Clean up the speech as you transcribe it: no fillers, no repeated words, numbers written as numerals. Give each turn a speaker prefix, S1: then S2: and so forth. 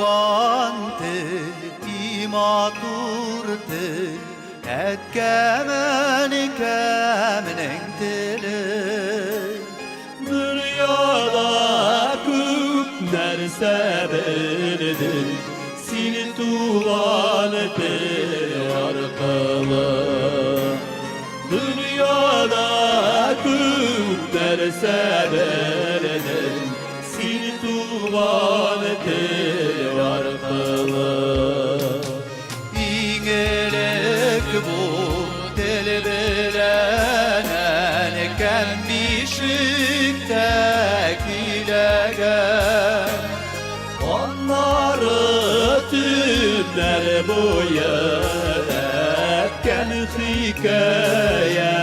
S1: tuğantı imaturtı ekkemen kemenen dili
S2: Dünyada küp nerse bildim seni tuğantı arkalı Dünyada küp nerse bildim seni tuğantı arkalı
S1: İngelek bu dil bilenen kemmişliktekiler
S2: Onları tümler boyu ekken hikaye